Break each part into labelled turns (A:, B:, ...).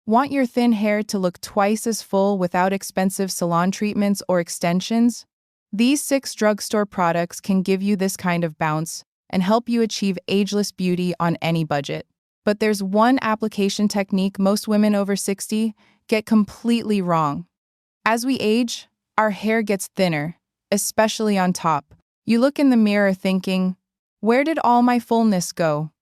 A: Want your thin hair to look twice as full without expensive salon treatments or extensions? These 6 drugstore products can give you this kind of bounce and help you achieve ageless beauty on any budget. But there's one application technique most women over 60 get completely wrong. As we age, our hair gets thinner, especially on top. You look in the mirror thinking, where did all my fullness go?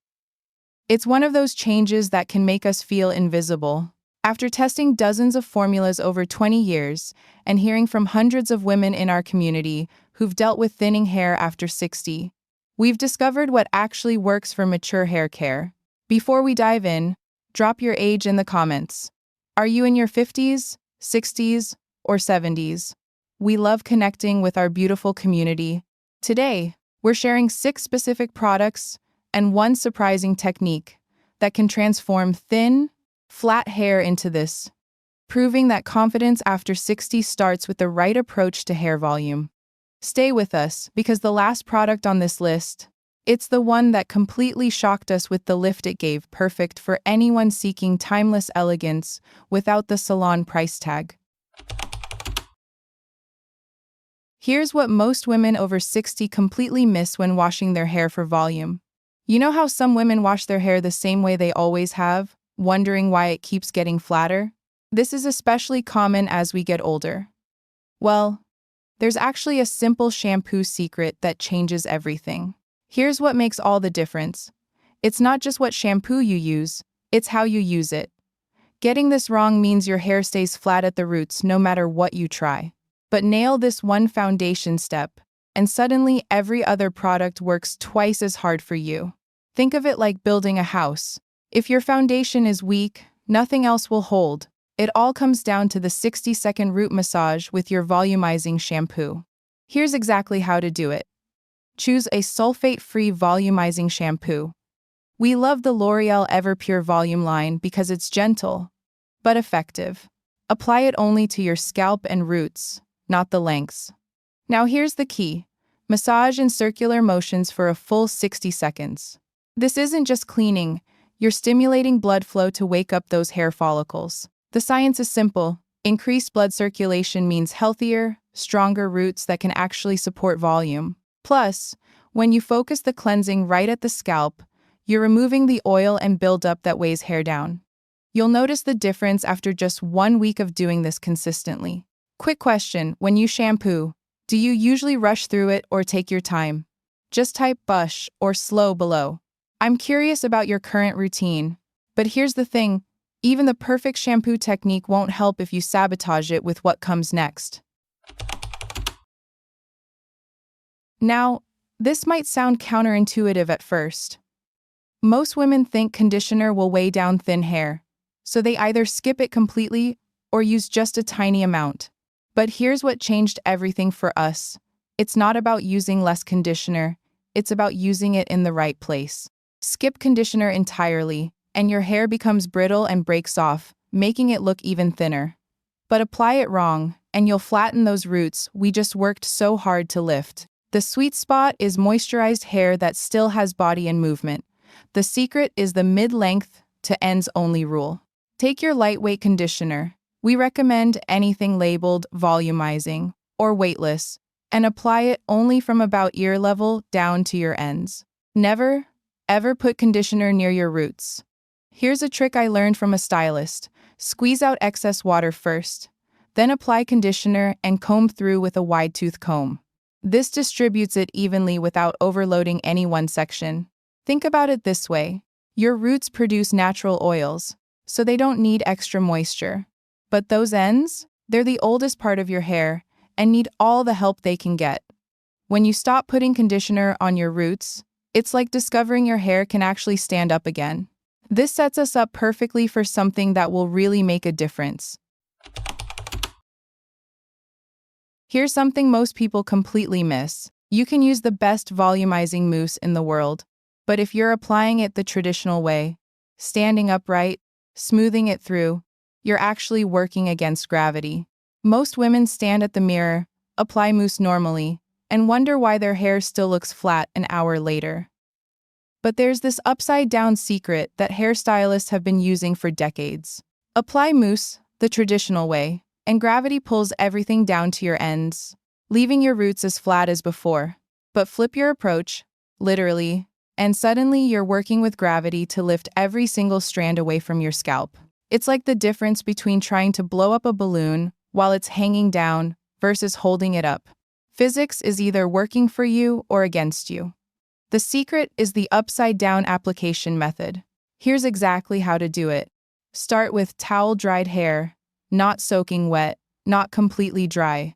A: It's one of those changes that can make us feel invisible. After testing dozens of formulas over 20 years and hearing from hundreds of women in our community who've dealt with thinning hair after 60, we've discovered what actually works for mature hair care. Before we dive in, drop your age in the comments. Are you in your 50s, 60s, or 70s? We love connecting with our beautiful community. Today, we're sharing 6 specific products and 1 surprising technique that can transform thin, flat hair into this, proving that confidence after 60 starts with the right approach to hair volume. Stay with us, because the last product on this list, it's the one that completely shocked us with the lift it gave, perfect for anyone seeking timeless elegance without the salon price tag. Here's what most women over 60 completely miss when washing their hair for volume. You know how some women wash their hair the same way they always have, wondering why it keeps getting flatter? This is especially common as we get older. Well, there's actually a simple shampoo secret that changes everything. Here's what makes all the difference. It's not just what shampoo you use, it's how you use it. Getting this wrong means your hair stays flat at the roots no matter what you try. But nail this one foundation step, and suddenly every other product works twice as hard for you. Think of it like building a house. If your foundation is weak, nothing else will hold. It all comes down to the 60-second root massage with your volumizing shampoo. Here's exactly how to do it. Choose a sulfate-free volumizing shampoo. We love the L'Oreal Everpure Volume line because it's gentle, but effective. Apply it only to your scalp and roots, not the lengths. Now here's the key. Massage in circular motions for a full 60 seconds. This isn't just cleaning, you're stimulating blood flow to wake up those hair follicles. The science is simple. Increased blood circulation means healthier, stronger roots that can actually support volume. Plus, when you focus the cleansing right at the scalp, you're removing the oil and buildup that weighs hair down. You'll notice the difference after just 1 week of doing this consistently. Quick question, when you shampoo, do you usually rush through it or take your time? Just type "bush" or "slow" below. I'm curious about your current routine, but here's the thing, even the perfect shampoo technique won't help if you sabotage it with what comes next. Now, this might sound counterintuitive at first. Most women think conditioner will weigh down thin hair, so they either skip it completely or use just a tiny amount. But here's what changed everything for us. It's not about using less conditioner, it's about using it in the right place. Skip conditioner entirely, and your hair becomes brittle and breaks off, making it look even thinner. But apply it wrong, and you'll flatten those roots we just worked so hard to lift. The sweet spot is moisturized hair that still has body and movement. The secret is the mid-length to ends-only rule. Take your lightweight conditioner. We recommend anything labeled volumizing or weightless, and apply it only from about ear level down to your ends. Never, ever put conditioner near your roots. Here's a trick I learned from a stylist. Squeeze out excess water first, then apply conditioner and comb through with a wide-tooth comb. This distributes it evenly without overloading any one section. Think about it this way. Your roots produce natural oils, so they don't need extra moisture. But those ends, they're the oldest part of your hair and need all the help they can get. When you stop putting conditioner on your roots, it's like discovering your hair can actually stand up again. This sets us up perfectly for something that will really make a difference. Here's something most people completely miss. You can use the best volumizing mousse in the world, but if you're applying it the traditional way, standing upright, smoothing it through, you're actually working against gravity. Most women stand at the mirror, apply mousse normally, and wonder why their hair still looks flat an hour later. But there's this upside-down secret that hairstylists have been using for decades. Apply mousse, the traditional way, and gravity pulls everything down to your ends, leaving your roots as flat as before. But flip your approach, literally, and suddenly you're working with gravity to lift every single strand away from your scalp. It's like the difference between trying to blow up a balloon while it's hanging down versus holding it up. Physics is either working for you or against you. The secret is the upside-down application method. Here's exactly how to do it. Start with towel-dried hair, not soaking wet, not completely dry.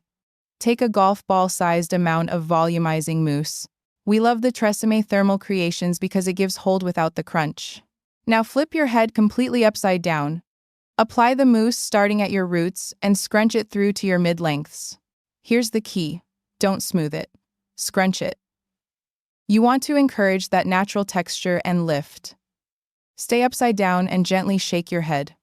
A: Take a golf ball-sized amount of volumizing mousse. We love the Tresemme Thermal Creations because it gives hold without the crunch. Now flip your head completely upside down. Apply the mousse starting at your roots and scrunch it through to your mid-lengths. Here's the key. Don't smooth it. Scrunch it. You want to encourage that natural texture and lift. Stay upside down and gently shake your head.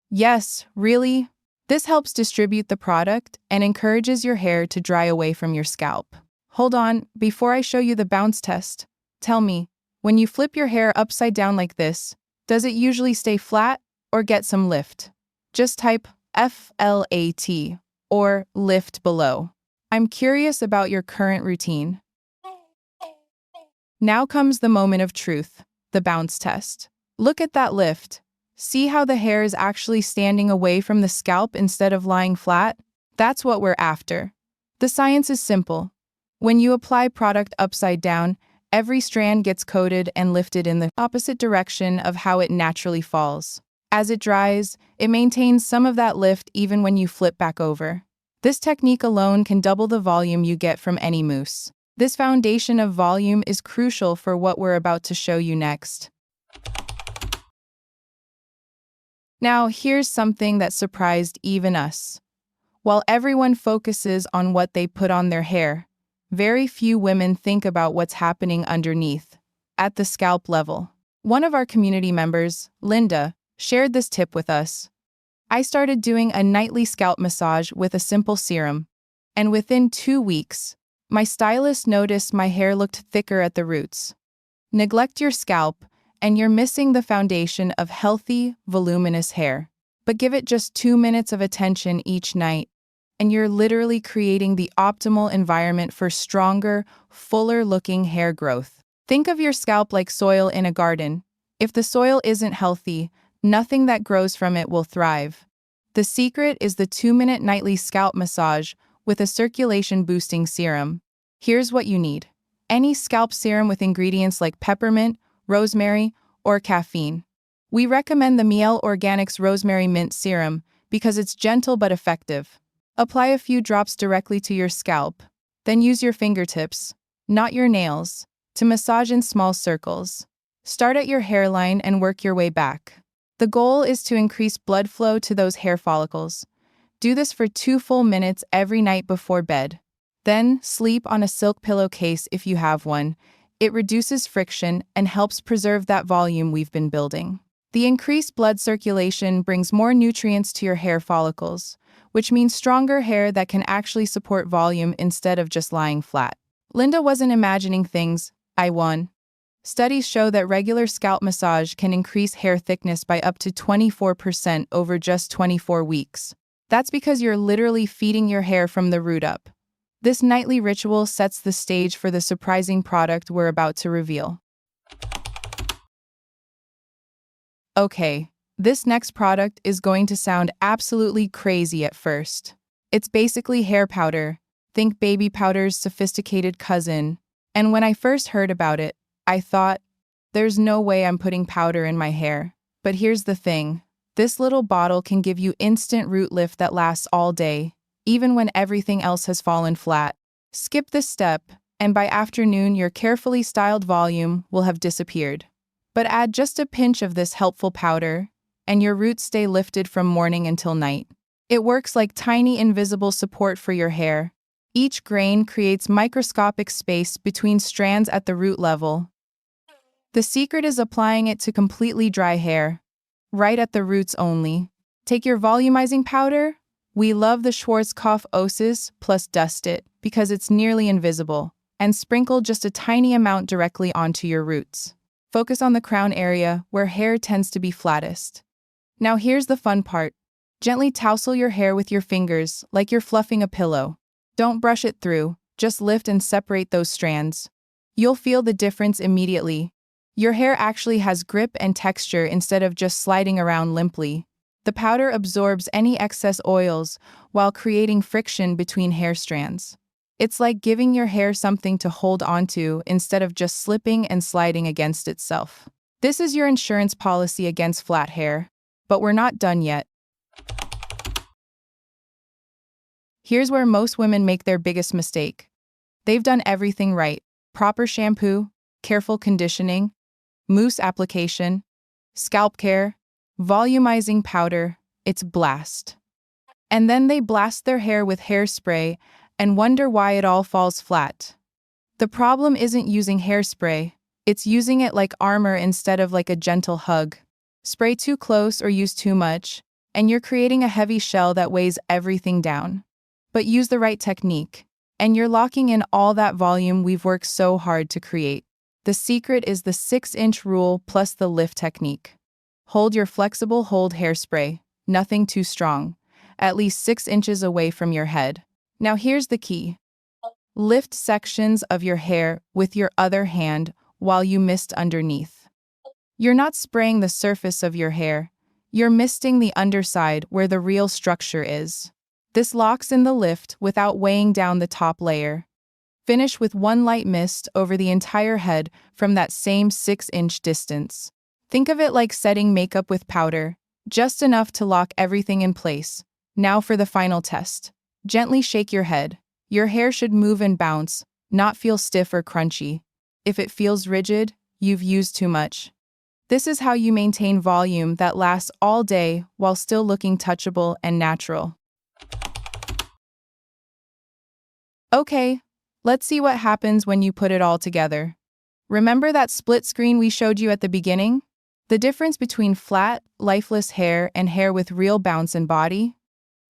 A: Yes, really? This helps distribute the product and encourages your hair to dry away from your scalp. Hold on, before I show you the bounce test, tell me, when you flip your hair upside down like this, does it usually stay flat or get some lift? Just type FLAT or lift below. I'm curious about your current routine. Now comes the moment of truth, the bounce test. Look at that lift. See how the hair is actually standing away from the scalp instead of lying flat? That's what we're after. The science is simple. When you apply product upside down, every strand gets coated and lifted in the opposite direction of how it naturally falls. As it dries, it maintains some of that lift even when you flip back over. This technique alone can double the volume you get from any mousse. This foundation of volume is crucial for what we're about to show you next. Now, here's something that surprised even us. While everyone focuses on what they put on their hair, very few women think about what's happening underneath, at the scalp level. One of our community members, Linda, shared this tip with us. I started doing a nightly scalp massage with a simple serum, and within 2 weeks, my stylist noticed my hair looked thicker at the roots. Neglect your scalp, and you're missing the foundation of healthy, voluminous hair. But give it just 2 minutes of attention each night, and you're literally creating the optimal environment for stronger, fuller-looking hair growth. Think of your scalp like soil in a garden. If the soil isn't healthy, nothing that grows from it will thrive. The secret is the 2-minute nightly scalp massage with a circulation-boosting serum. Here's what you need. Any scalp serum with ingredients like peppermint, rosemary, or caffeine. We recommend the Miele Organics Rosemary Mint Serum because it's gentle but effective. Apply a few drops directly to your scalp, then use your fingertips, not your nails, to massage in small circles. Start at your hairline and work your way back. The goal is to increase blood flow to those hair follicles. Do this for 2 full minutes every night before bed. Then, sleep on a silk pillowcase if you have one. It reduces friction and helps preserve that volume we've been building. The increased blood circulation brings more nutrients to your hair follicles, which means stronger hair that can actually support volume instead of just lying flat. Linda wasn't imagining things, I won. Studies show that regular scalp massage can increase hair thickness by up to 24% over just 24 weeks. That's because you're literally feeding your hair from the root up. This nightly ritual sets the stage for the surprising product we're about to reveal. Okay, this next product is going to sound absolutely crazy at first. It's basically hair powder. Think baby powder's sophisticated cousin. And when I first heard about it, I thought, there's no way I'm putting powder in my hair. But here's the thing. This little bottle can give you instant root lift that lasts all day, even when everything else has fallen flat. Skip this step, and by afternoon your carefully styled volume will have disappeared. But add just a pinch of this helpful powder, and your roots stay lifted from morning until night. It works like tiny invisible support for your hair. Each grain creates microscopic space between strands at the root level. The secret is applying it to completely dry hair, right at the roots only. Take your volumizing powder. We love the Schwarzkopf Osis plus dust it because it's nearly invisible, and sprinkle just a tiny amount directly onto your roots. Focus on the crown area where hair tends to be flattest. Now here's the fun part. Gently tousle your hair with your fingers like you're fluffing a pillow. Don't brush it through, just lift and separate those strands. You'll feel the difference immediately. Your hair actually has grip and texture instead of just sliding around limply. The powder absorbs any excess oils while creating friction between hair strands. It's like giving your hair something to hold onto instead of just slipping and sliding against itself. This is your insurance policy against flat hair. But we're not done yet. Here's where most women make their biggest mistake. They've done everything right. Proper shampoo, careful conditioning, mousse application, scalp care, volumizing powder, it's blast. And then they blast their hair with hairspray and wonder why it all falls flat. The problem isn't using hairspray, it's using it like armor instead of like a gentle hug. Spray too close or use too much, and you're creating a heavy shell that weighs everything down. But use the right technique, and you're locking in all that volume we've worked so hard to create. The secret is the 6-inch rule plus the lift technique. Hold your flexible hold hairspray, nothing too strong, at least 6 inches away from your head. Now here's the key. Lift sections of your hair with your other hand while you mist underneath. You're not spraying the surface of your hair, you're misting the underside where the real structure is. This locks in the lift without weighing down the top layer. Finish with one light mist over the entire head from that same 6-inch distance. Think of it like setting makeup with powder, just enough to lock everything in place. Now for the final test. Gently shake your head. Your hair should move and bounce, not feel stiff or crunchy. If it feels rigid, you've used too much. This is how you maintain volume that lasts all day while still looking touchable and natural. Okay, let's see what happens when you put it all together. Remember that split screen we showed you at the beginning? The difference between flat, lifeless hair and hair with real bounce and body?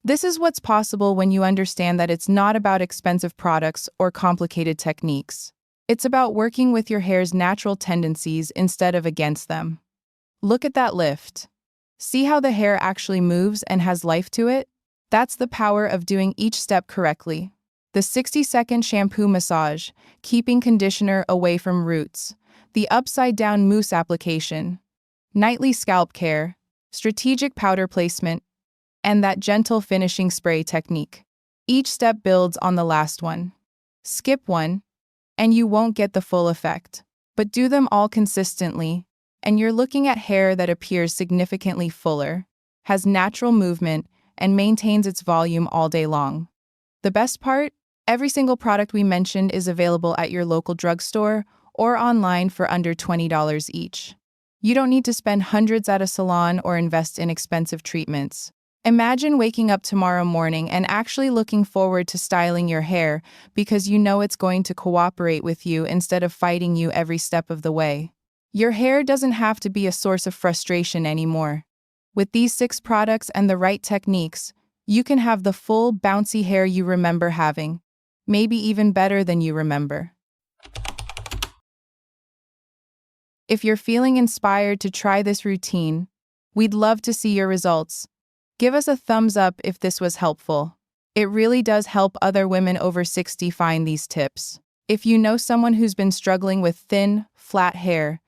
A: This is what's possible when you understand that it's not about expensive products or complicated techniques. It's about working with your hair's natural tendencies instead of against them. Look at that lift. See how the hair actually moves and has life to it? That's the power of doing each step correctly. The 60-second shampoo massage, keeping conditioner away from roots. The upside-down mousse application. Nightly scalp care. Strategic powder placement. And that gentle finishing spray technique. Each step builds on the last one. Skip one, and you won't get the full effect. But do them all consistently, and you're looking at hair that appears significantly fuller, has natural movement, and maintains its volume all day long. The best part? Every single product we mentioned is available at your local drugstore or online for under $20 each. You don't need to spend hundreds at a salon or invest in expensive treatments. Imagine waking up tomorrow morning and actually looking forward to styling your hair because you know it's going to cooperate with you instead of fighting you every step of the way. Your hair doesn't have to be a source of frustration anymore. With these 6 products and the right techniques, you can have the full, bouncy hair you remember having, maybe even better than you remember. If you're feeling inspired to try this routine, we'd love to see your results. Give us a thumbs up if this was helpful. It really does help other women over 60 find these tips. If you know someone who's been struggling with thin, flat hair,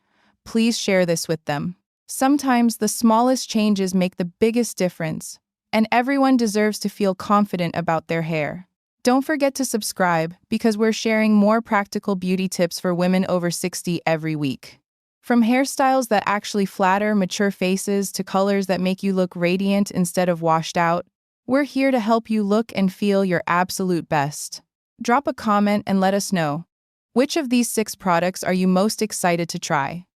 A: please share this with them. Sometimes the smallest changes make the biggest difference, and everyone deserves to feel confident about their hair. Don't forget to subscribe because we're sharing more practical beauty tips for women over 60 every week. From hairstyles that actually flatter mature faces to colors that make you look radiant instead of washed out, we're here to help you look and feel your absolute best. Drop a comment and let us know. Which of these 6 products are you most excited to try?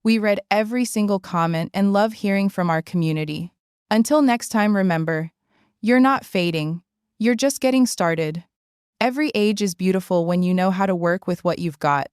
A: We read every single comment and love hearing from our community. Until next time, remember, you're not fading, you're just getting started. Every age is beautiful when you know how to work with what you've got.